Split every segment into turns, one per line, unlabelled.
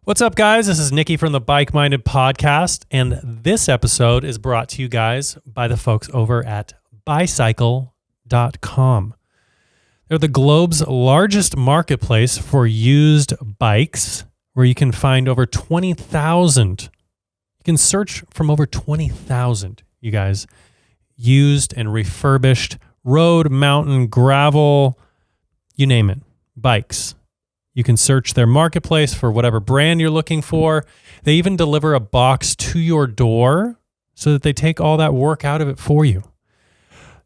What's up, guys? This is Nicky from the Bike Minded Podcast, and this episode is brought to you guys by the folks over at bicycle.com. They're the globe's largest marketplace for used bikes, where you can find over 20,000. You can search from over 20,000, you guys, used and refurbished road, mountain, gravel, you name it, bikes. You can search their marketplace for whatever brand you're looking for. They even deliver a box to your door so that they take all that work out of it for you.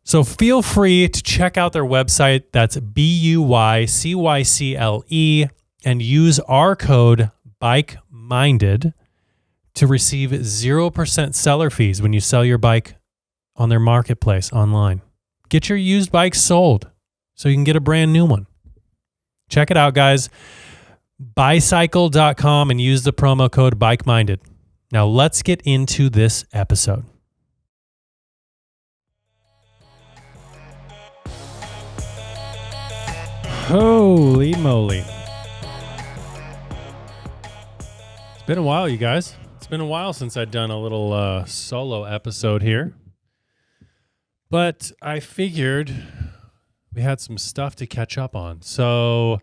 So feel free to check out their website. That's BUYCYCLE and use our code BikeMinded to receive 0% seller fees when you sell your bike on their marketplace online. Get your used bike sold so you can get a brand new one. Check it out, guys. Bicycle.com and use the promo code BikeMinded. Now let's get into this episode. Holy moly. It's been a while, you guys. It's been a while since I've done a little solo episode here. But I figured we had some stuff to catch up on. So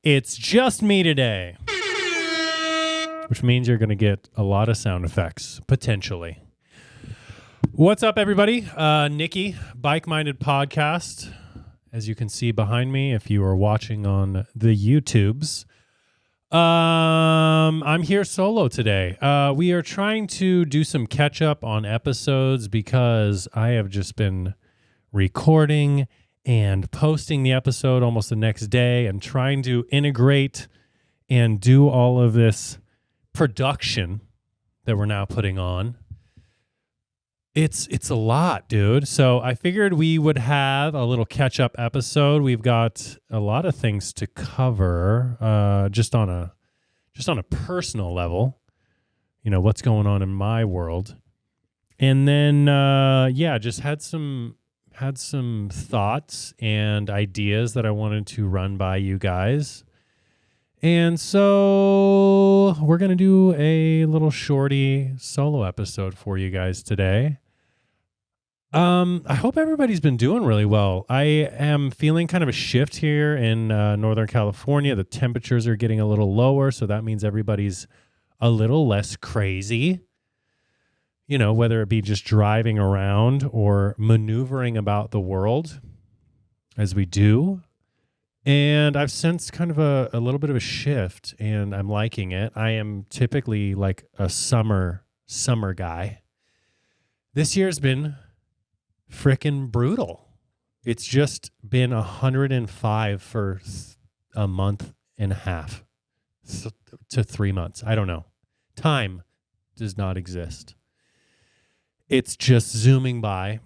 it's just me today, which means you're going to get a lot of sound effects, potentially. What's up, everybody? Nicky, Bike Minded Podcast. As you can see behind me, if you are watching on the YouTubes, I'm here solo today. We are trying to do some catch up on episodes because I have just been recording and posting the episode almost the next day and trying to integrate and do all of this production that we're now putting on. It's a lot, dude. So I figured we would have a little catch-up episode. We've got a lot of things to cover, just on a personal level. You know, what's going on in my world. And then just had some thoughts and ideas that I wanted to run by you guys. And so we're going to do a little shorty solo episode for you guys today. I hope everybody's been doing really well. I am feeling kind of a shift here in Northern California. The temperatures are getting a little lower, so that means everybody's a little less crazy. You know, whether it be just driving around or maneuvering about the world as we do. And I've sensed kind of a little bit of a shift, and I'm liking it. I am typically like a summer guy. This year's been frickin' brutal. It's just been 105 for a month and a half to 3 months. I don't know. Time does not exist. It's just zooming by.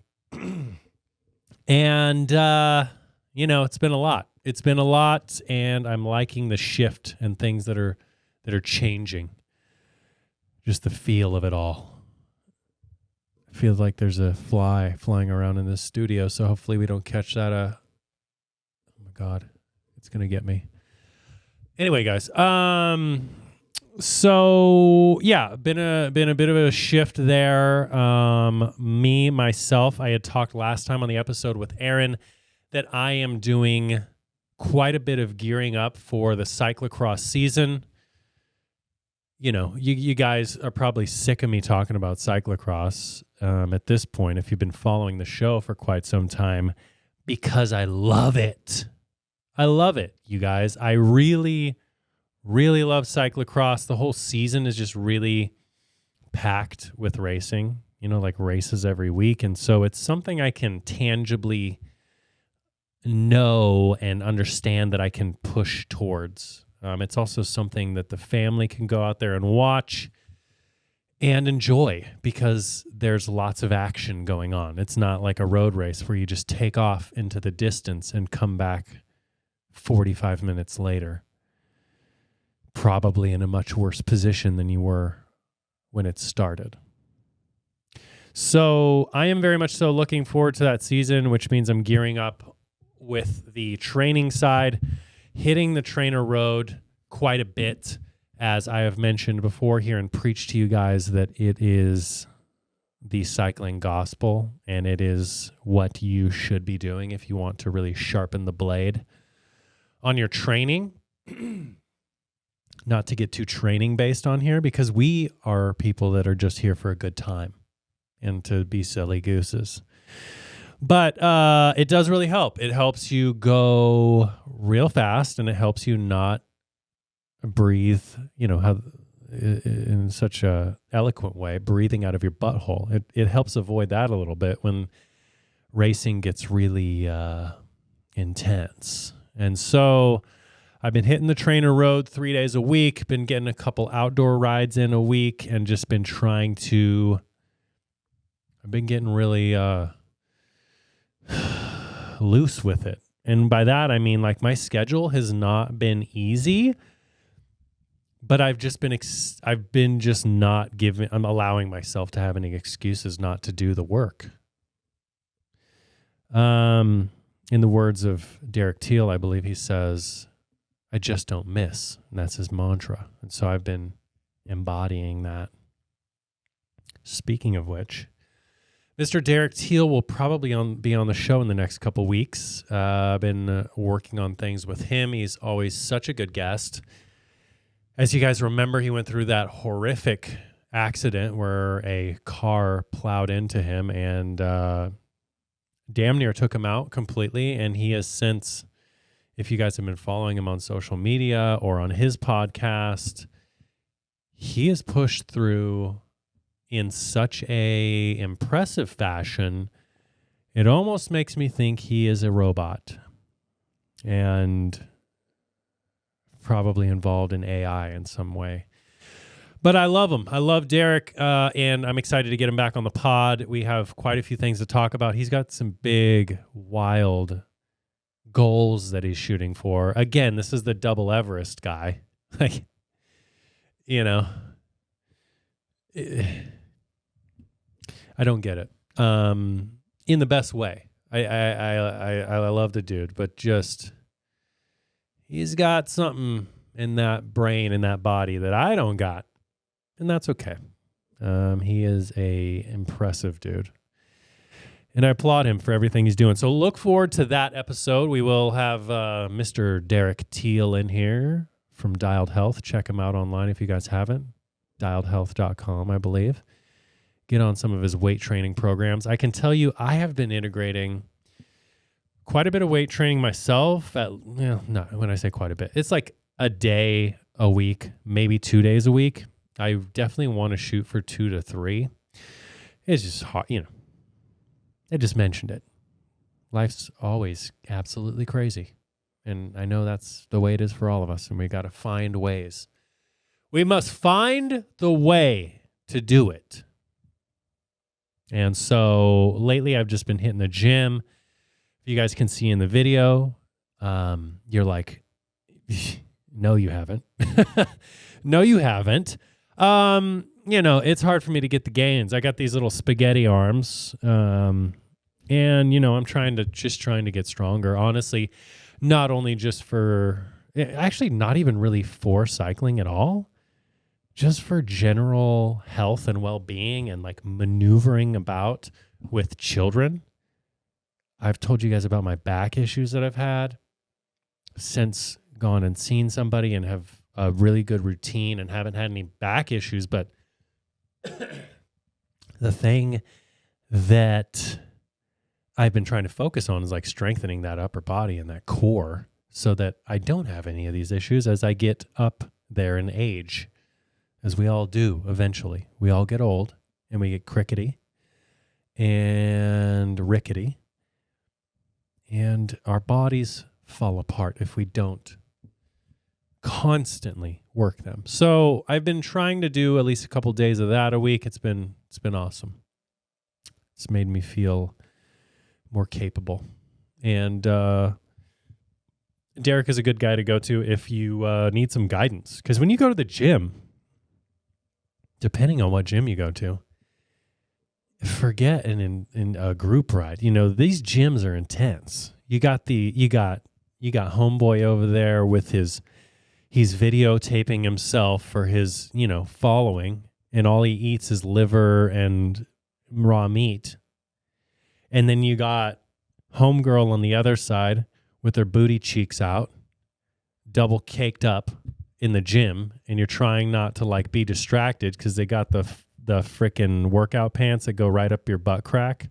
And, it's been a lot. It's been a lot, and I'm liking the shift and things that are changing. Just the feel of it all. I feel like there's a fly flying around in this studio, so hopefully we don't catch that. Oh, my God. It's going to get me. Anyway, guys. So yeah, been a bit of a shift there. Myself, I had talked last time on the episode with Aaron that I am doing quite a bit of gearing up for the cyclocross season. You know, you guys are probably sick of me talking about cyclocross at this point, if you've been following the show for quite some time, because I love it. I love it, you guys. I really love cyclocross. The whole season is just really packed with racing, like races every week. And so it's something I can tangibly know and understand that I can push towards. It's also something that the family can go out there and watch and enjoy because there's lots of action going on. It's not like a road race where you just take off into the distance and come back 45 minutes later, probably in a much worse position than you were when it started. So I am very much so looking forward to that season, which means I'm gearing up with the training side, hitting the trainer road quite a bit as I have mentioned before here and preached to you guys, that it is the cycling gospel, and it is what you should be doing if you want to really sharpen the blade on your training. Not to get too training based on here, because we are people that are just here for a good time and to be silly gooses. But it does really help. It helps you go real fast, and it helps you not breathe, in such a eloquent way, breathing out of your butthole. It helps avoid that a little bit when racing gets really intense. And so I've been hitting the trainer road 3 days a week, been getting a couple outdoor rides in a week, and just been I've been getting really loose with it. And by that, I mean, like, my schedule has not been easy, but I'm allowing myself to have any excuses not to do the work. In the words of Derek Teal, I believe he says, I just don't miss. And that's his mantra. And so I've been embodying that. Speaking of which, Mr. Derek Teal will probably be on the show in the next couple weeks. I've been working on things with him. He's always such a good guest. As you guys remember, he went through that horrific accident where a car plowed into him and damn near took him out completely. And he has since, if you guys have been following him on social media or on his podcast, he has pushed through in such a impressive fashion. It almost makes me think he is a robot and probably involved in AI in some way. But I love him. I love Derek, and I'm excited to get him back on the pod. We have quite a few things to talk about. He's got some big, wild goals that he's shooting for. Again, this is the double Everest guy. Like, I don't get it. In the best way. I love the dude, but just he's got something in that brain, in that body that I don't got, and that's okay. He is a impressive dude, and I applaud him for everything he's doing. So look forward to that episode. We will have Mr. Derek Teal in here from Dialed Health. Check him out online if you guys haven't. DialedHealth.com, I believe. Get on some of his weight training programs. I can tell you, I have been integrating quite a bit of weight training myself. Not when I say quite a bit, it's like a day a week, maybe 2 days a week. I definitely want to shoot for 2 to 3. It's just hard, I just mentioned it. Life's always absolutely crazy. And I know that's the way it is for all of us. And we got to find ways. We must find the way to do it. And so lately I've just been hitting the gym. If you guys can see in the video, you're like, no, you haven't. No, you haven't. It's hard for me to get the gains. I got these little spaghetti arms. And, I'm trying to get stronger. Honestly, not only just actually not even really for cycling at all. Just for general health and well-being and like maneuvering about with children. I've told you guys about my back issues that I've had since gone and seen somebody and have a really good routine and haven't had any back issues. But the thing that I've been trying to focus on is like strengthening that upper body and that core so that I don't have any of these issues as I get up there in age. As we all do eventually. We all get old and we get crickety and rickety. And our bodies fall apart if we don't constantly work them. So I've been trying to do at least a couple days of that a week. It's been awesome. It's made me feel more capable. And Derek is a good guy to go to if you need some guidance. Because when you go to the gym, depending on what gym you go to, forget in a group ride. These gyms are intense. You got homeboy over there with his he's videotaping himself for his, following, and all he eats is liver and raw meat. And then you got homegirl on the other side with her booty cheeks out, double caked up in the gym, and you're trying not to like be distracted because they got the frickin' workout pants that go right up your butt crack.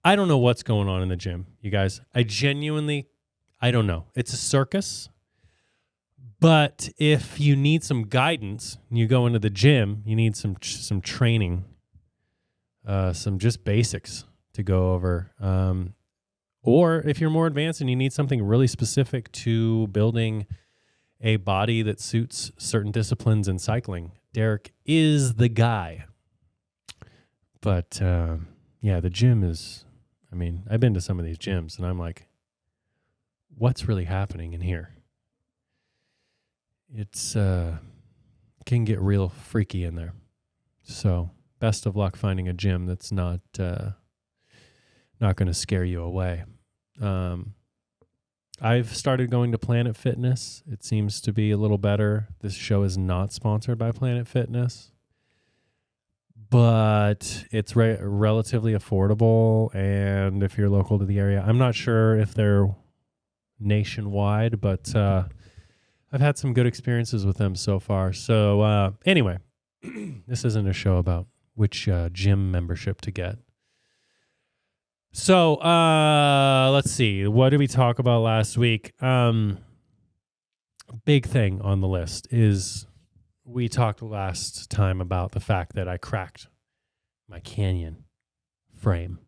I don't know what's going on in the gym, you guys. I don't know. It's a circus. But if you need some guidance, you go into the gym, you need some training, some just basics to go over. Or if you're more advanced and you need something really specific to building a body that suits certain disciplines in cycling, Derek is the guy. But the gym is, I've been to some of these gyms and I'm like, what's really happening in here? It's can get real freaky in there. So best of luck finding a gym that's not going to scare you away. I've started going to Planet Fitness. It seems to be a little better. This show is not sponsored by Planet Fitness, but it's relatively affordable. And if you're local to the area, I'm not sure if they're nationwide, but I've had some good experiences with them so far. So anyway, this isn't a show about which gym membership to get. So let's see. What did we talk about last week? Big thing on the list is we talked last time about the fact that I cracked my Canyon frame.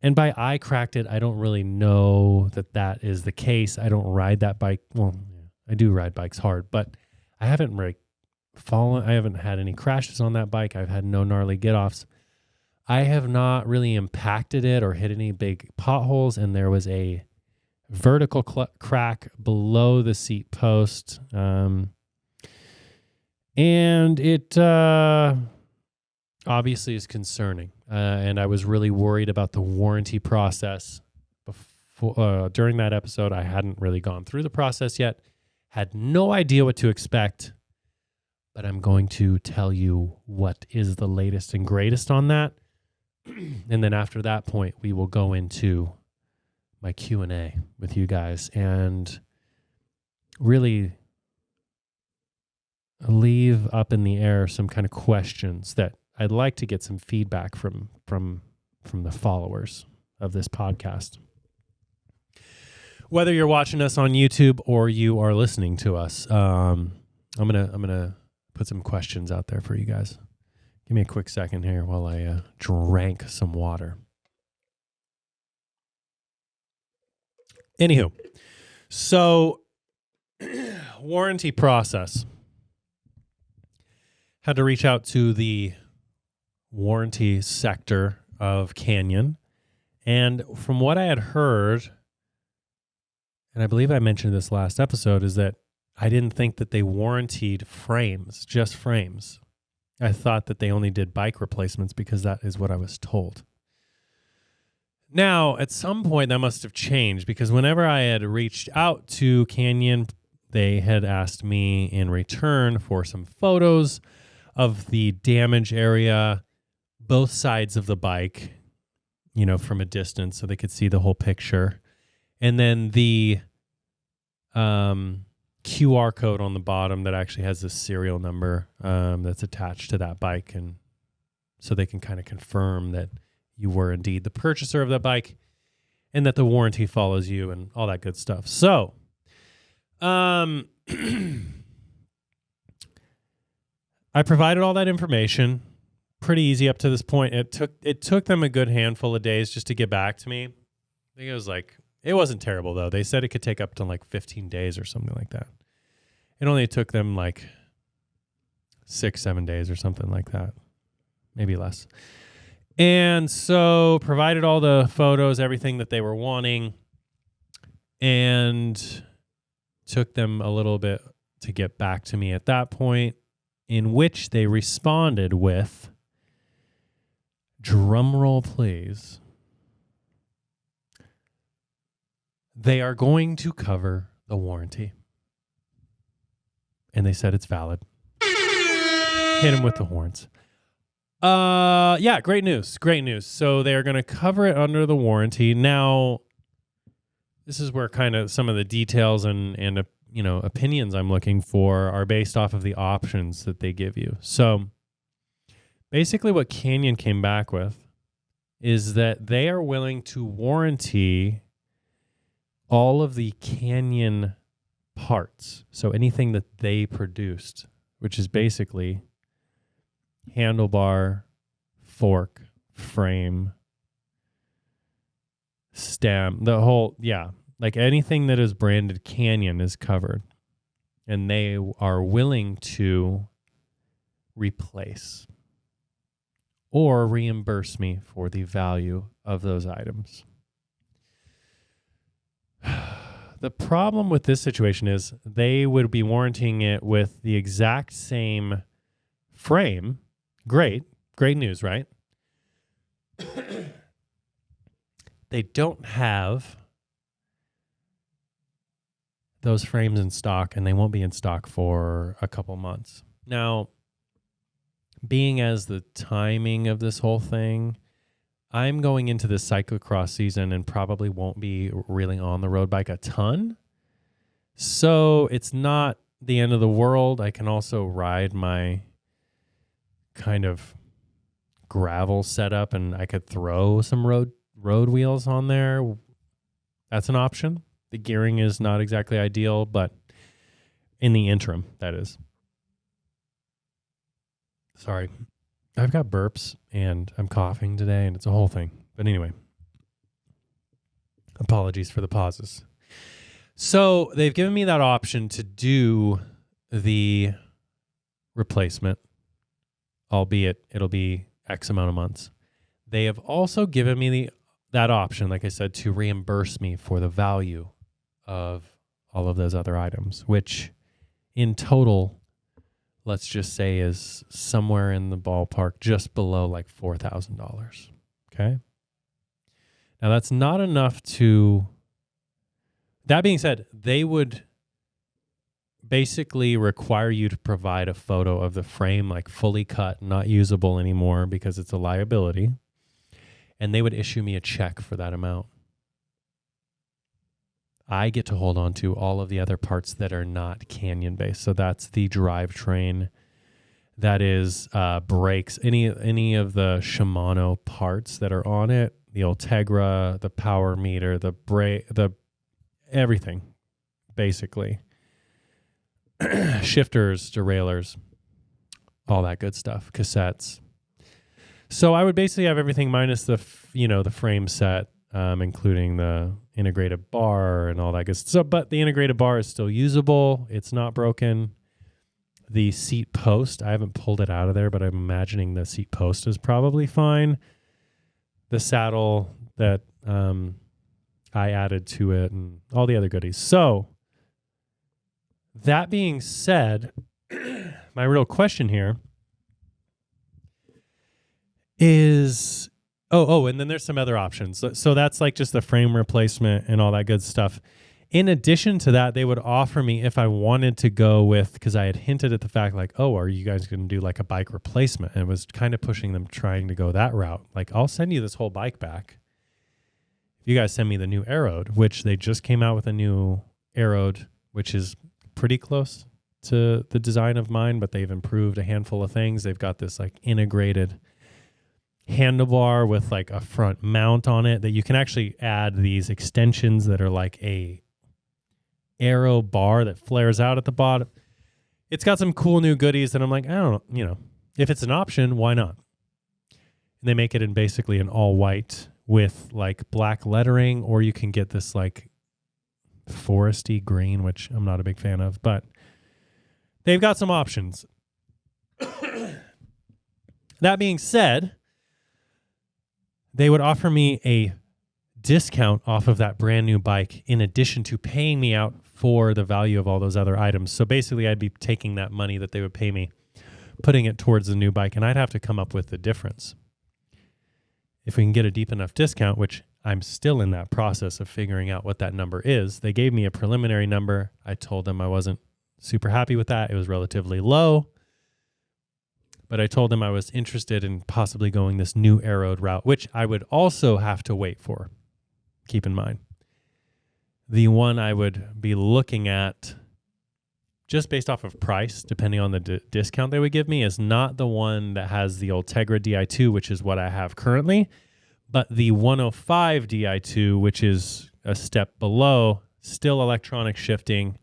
And by I cracked it, I don't really know that is the case. I don't ride that bike. Well, I do ride bikes hard, but I haven't fallen. I haven't had any crashes on that bike. I've had no gnarly get-offs. I have not really impacted it or hit any big potholes, and there was a vertical crack below the seat post. And it obviously is concerning. And I was really worried about the warranty process. During that episode, I hadn't really gone through the process yet. Had no idea what to expect, but I'm going to tell you what is the latest and greatest on that. And then after that point, we will go into my Q&A with you guys and really leave up in the air some kind of questions that I'd like to get some feedback from the followers of this podcast. Whether you're watching us on YouTube or you are listening to us, I'm gonna put some questions out there for you guys. Give me a quick second here while I drank some water. Anywho, so warranty process. Had to reach out to the warranty sector of Canyon, and from what I had heard, and I believe I mentioned this last episode, is that I didn't think that they warrantied frames, just frames. I thought that they only did bike replacements because that is what I was told. Now, at some point, that must have changed because whenever I had reached out to Canyon, they had asked me in return for some photos of the damage area, both sides of the bike, from a distance so they could see the whole picture. And then the QR code on the bottom that actually has the serial number that's attached to that bike, and so they can kind of confirm that you were indeed the purchaser of that bike and that the warranty follows you and all that good stuff. So I provided all that information. Pretty easy up to this point. It took them a good handful of days just to get back to me. I think it wasn't terrible though. They said it could take up to 15 days or something like that. It only took them 6-7 days or something like that. Maybe less. And so provided all the photos, everything that they were wanting, and took them a little bit to get back to me at that point, in which they responded with, drum roll please, they are going to cover the warranty. And they said it's valid. Hit him with the horns. Yeah, great news. Great news. So they're going to cover it under the warranty. Now, this is where kind of some of the details and opinions I'm looking for are based off of the options that they give you. So basically what Canyon came back with is that they are willing to warranty all of the Canyon parts. So anything that they produced, which is basically handlebar, fork, frame, stem, the whole, like anything that is branded Canyon is covered. And they are willing to replace or reimburse me for the value of those items. The problem with this situation is they would be warranting it with the exact same frame. Great news, right? They don't have those frames in stock, and they won't be in stock for a couple months. Now, being as the timing of this whole thing, I'm going into this cyclocross season and probably won't be really on the road bike a ton. So it's not the end of the world. I can also ride my kind of gravel setup, and I could throw some road wheels on there. That's an option. The gearing is not exactly ideal, but in the interim, that is. Sorry. I've got burps and I'm coughing today and it's a whole thing. But anyway, apologies for the pauses. So they've given me that option to do the replacement, albeit it'll be X amount of months. They have also given me that option, like I said, to reimburse me for the value of all of those other items, which in total, let's just say, is somewhere in the ballpark just below like $4,000. Okay. Now that's not enough to, that being said, they would basically require you to provide a photo of the frame, like fully cut, not usable anymore because it's a liability. And they would issue me a check for that amount. I get to hold on to all of the other parts that are not Canyon based. So that's the drivetrain, that is brakes, any of the Shimano parts that are on it, the Ultegra, the power meter, the brake, the everything, basically. Shifters, derailleurs, all that good stuff, cassettes. So I would basically have everything minus the frame set, including the integrated bar and all that good stuff. So, but the integrated bar is still usable. It's not broken. The seat post, I haven't pulled it out of there, but I'm imagining the seat post is probably fine. The saddle that I added to it and all the other goodies. So that being said, my real question here is, and then there's some other options. So that's like just the frame replacement and all that good stuff. In addition to that, they would offer me, if I wanted to go with, because I had hinted at the fact like, are you guys going to do like a bike replacement? And it was kind of pushing them trying to go that route. Like, I'll send you this whole bike back if you guys send me the new Aeroad, which they just came out with a new Aeroad, which is pretty close to the design of mine, but they've improved a handful of things. They've got this like integrated handlebar with like a front mount on it that you can actually add these extensions that are like a aero bar that flares out at the bottom. It's got some cool new goodies that I'm like, I don't know, if it's an option, why not? And they make it in basically an all white with like black lettering, or you can get this like foresty green, which I'm not a big fan of, but they've got some options. That being said, they would offer me a discount off of that brand new bike in addition to paying me out for the value of all those other items. So basically I'd be taking that money that they would pay me, putting it towards the new bike, and I'd have to come up with the difference. If we can get a deep enough discount, which I'm still in that process of figuring out what that number is. They gave me a preliminary number. I told them I wasn't super happy with that. It was relatively low. But I told him I was interested in possibly going this new arrowed route, which I would also have to wait for. Keep in mind. The one I would be looking at, just based off of price, depending on the discount they would give me, is not the one that has the Ultegra Di2, which is what I have currently, but the 105 Di2, which is a step below, still electronic shifting.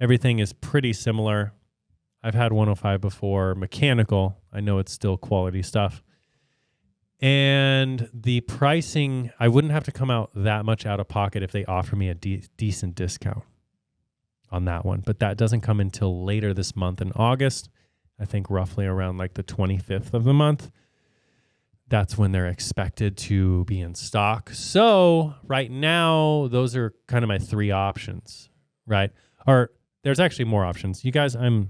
Everything is pretty similar. I've had 105 before, mechanical. I know it's still quality stuff. And the pricing, I wouldn't have to come out that much out of pocket if they offer me a decent discount on that one. But that doesn't come until later this month in August. I think roughly around like the 25th of the month. That's when they're expected to be in stock. So right now, those are kind of my three options, right? Or there's actually more options. You guys, I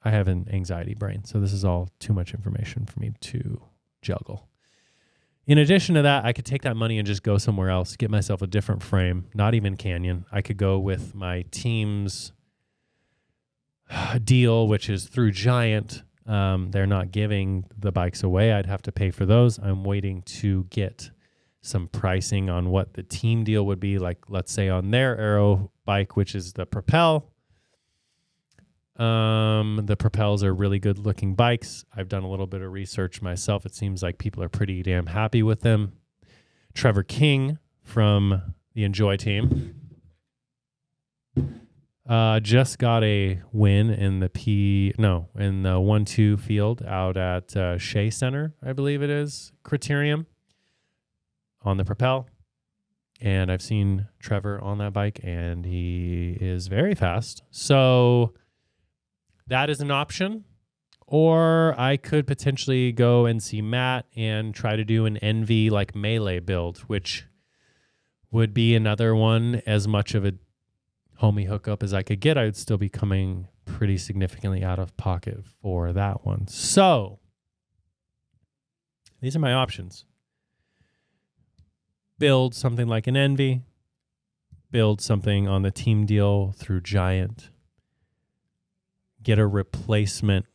have an anxiety brain, so this is all too much information for me to juggle. In addition to that, I could take that money and just go somewhere else, get myself a different frame, not even Canyon. I could go with my team's deal, which is through Giant. They're not giving the bikes away. I'd have to pay for those. I'm waiting to get some pricing on what the team deal would be, like let's say on their aero bike, which is the Propel. The Propels are really good looking bikes. I've done a little bit of research myself. It seems like people are pretty damn happy with them. Trevor King from the Enjoy team just got a win in the 1-2 field out at Shea Center, I believe it is, Criterium, on the Propel. And I've seen Trevor on that bike, and he is very fast. So that is an option. Or I could potentially go and see Matt and try to do an NV like melee build, which would be another one. As much of a homie hookup as I could get, I would still be coming pretty significantly out of pocket for that one. So these are my options. Build something like an Envy. Build something on the team deal through Giant. Get a replacement.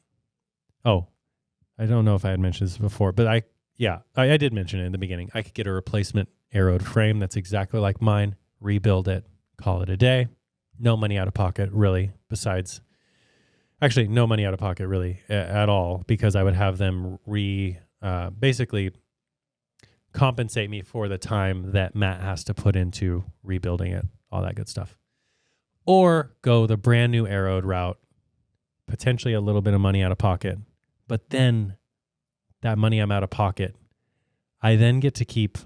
Oh, I don't know if I had mentioned this before, but I did mention it in the beginning. I could get a replacement arrowed frame that's exactly like mine, rebuild it, call it a day. No money out of pocket, really, no money out of pocket, really, at all, because I would have them basically compensate me for the time that Matt has to put into rebuilding it, all that good stuff. Or go the brand new arrowed route, potentially a little bit of money out of pocket, but then that money I'm out of pocket, I then get to keep,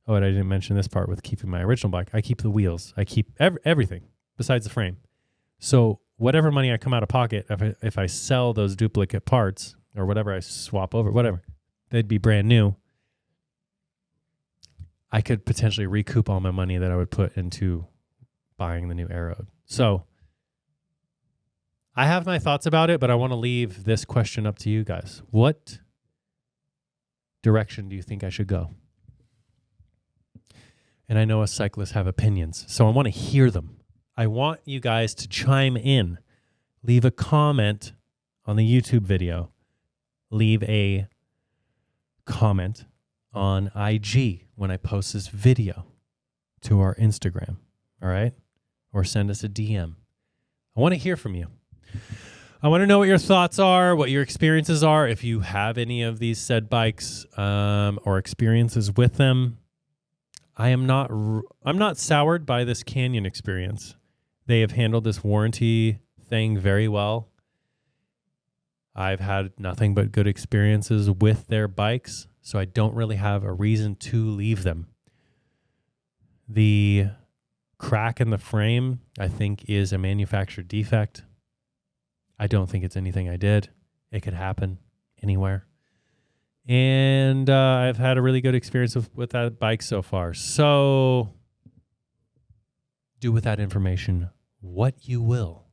and I didn't mention this part with keeping my original bike, I keep the wheels, I keep everything besides the frame. So whatever money I come out of pocket, if I sell those duplicate parts or whatever I swap over, whatever, they'd be brand new. I could potentially recoup all my money that I would put into buying the new arrow. So I have my thoughts about it, but I want to leave this question up to you guys. What direction do you think I should go? And I know us cyclists have opinions, so I want to hear them. I want you guys to chime in. Leave a comment on the YouTube video. Leave a comment on IG when I post this video to our Instagram, all right? Or send us a DM. I want to hear from you. I want to know what your thoughts are, what your experiences are, if you have any of these said bikes or experiences with them. I'm not soured by this Canyon experience. They have handled this warranty thing very well. I've had nothing but good experiences with their bikes, so I don't really have a reason to leave them. The crack in the frame, I think, is a manufacturer defect. I don't think it's anything I did. It could happen anywhere. And I've had a really good experience with that bike so far. So do with that information what you will.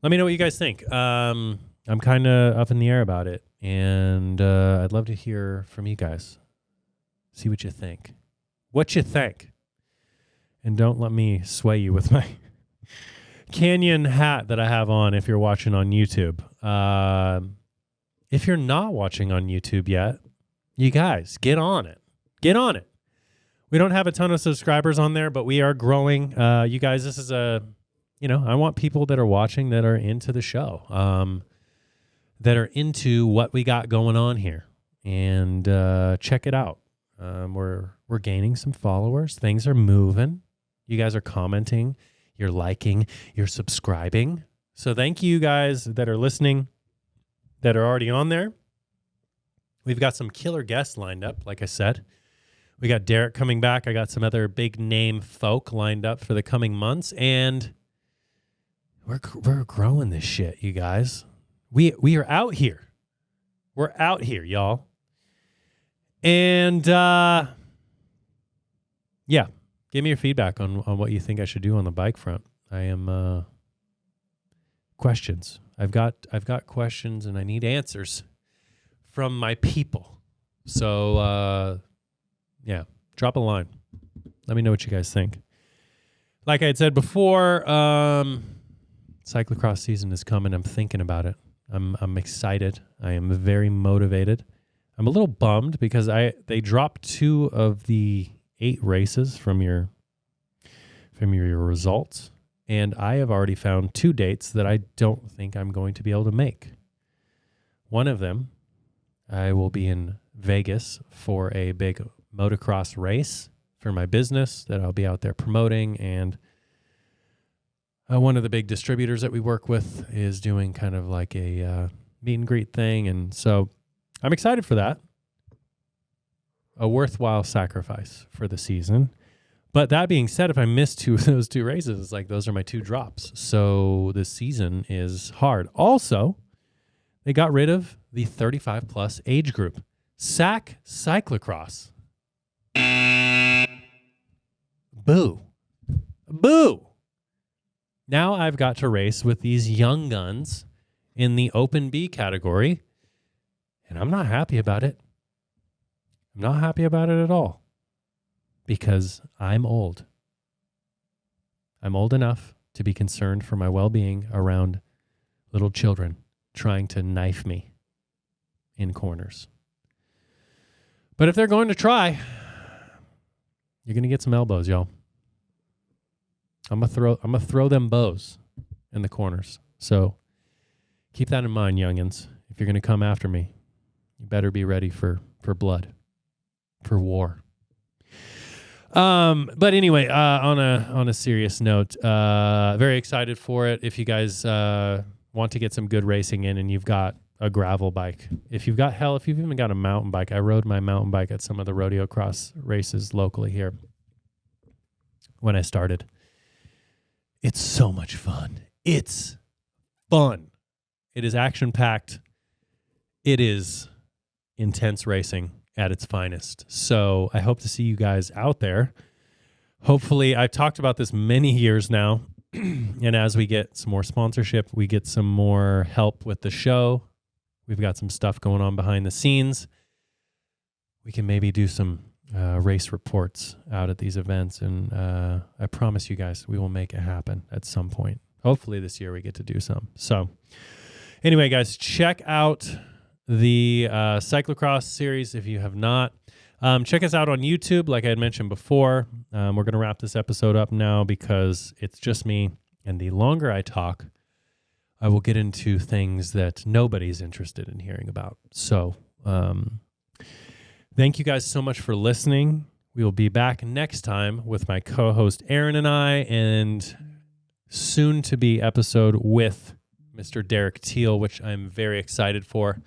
Let me know what you guys think. I'm kind of up in the air about it. And I'd love to hear from you guys. See what you think. What you think. And don't let me sway you with my Canyon hat that I have on if you're watching on YouTube. If you're not watching on YouTube yet, you guys, get on it. Get on it. We don't have a ton of subscribers on there, but we are growing. You guys, this is I want people that are watching that are into the show, that are into what we got going on here. And check it out. We're gaining some followers. Things are moving. You guys are commenting. You're liking. You're subscribing. So thank you guys that are listening, that are already on there. We've got some killer guests lined up, like I said. We got Derek coming back. I got some other big name folk lined up for the coming months. And we're growing this shit, you guys. We are out here. We're out here, y'all. And, yeah, give me your feedback on what you think I should do on the bike front. I am, questions. I've got questions and I need answers from my people. So, yeah, drop a line. Let me know what you guys think. Like I had said before, cyclocross season is coming. I'm thinking about it. I'm excited. I am very motivated. I'm a little bummed because they dropped 2 of the 8 races from your results, and I have already found 2 dates that I don't think I'm going to be able to make. One of them, I will be in Vegas for a big motocross race for my business that I'll be out there promoting, and one of the big distributors that we work with is doing kind of like a meet and greet thing, and so I'm excited for that. A worthwhile sacrifice for the season. But that being said, if I miss 2 of those 2 races, it's like those are my 2 drops. So the season is hard. Also, they got rid of the 35 plus age group. Sack cyclocross. Boo. Boo. Now I've got to race with these young guns in the open B category. And I'm not happy about it. I'm not happy about it at all. Because I'm old. I'm old enough to be concerned for my well-being around little children trying to knife me in corners. But if they're going to try, you're going to get some elbows, y'all. I'm gonna throw them bows in the corners. So keep that in mind, youngins. If you're going to come after me, you better be ready for blood, for war. But anyway, on a serious note, very excited for it. If you guys want to get some good racing in, and you've got a gravel bike, if you've even got a mountain bike, I rode my mountain bike at some of the rodeo cross races locally here when I started. It's so much fun. It's fun. It is action packed. It is intense racing at its finest. So I hope to see you guys out there. Hopefully, I've talked about this many years now. And as we get some more sponsorship, we get some more help with the show. We've got some stuff going on behind the scenes. We can maybe do some race reports out at these events. And I promise you guys, we will make it happen at some point. Hopefully this year we get to do some. So anyway, guys, check out the cyclocross series if you have not. Check us out on YouTube, like I had mentioned before. We're going to wrap this episode up now because it's just me. And the longer I talk, I will get into things that nobody's interested in hearing about. So thank you guys so much for listening. We will be back next time with my co-host Aaron and I, and soon to be episode with Mr. Derek Teal, which I'm very excited for.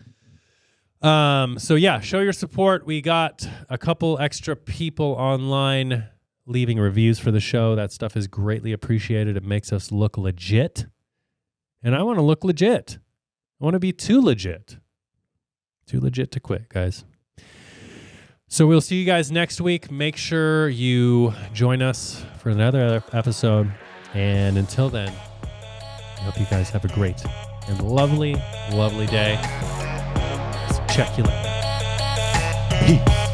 So yeah, show your support. We got a couple extra people online leaving reviews for the show. That stuff is greatly appreciated. It makes us look legit. And I want to look legit. I want to be too legit. Too legit to quit, guys. So we'll see you guys next week. Make sure you join us for another episode. And until then, I hope you guys have a great and lovely, lovely day. Check you later. Peace.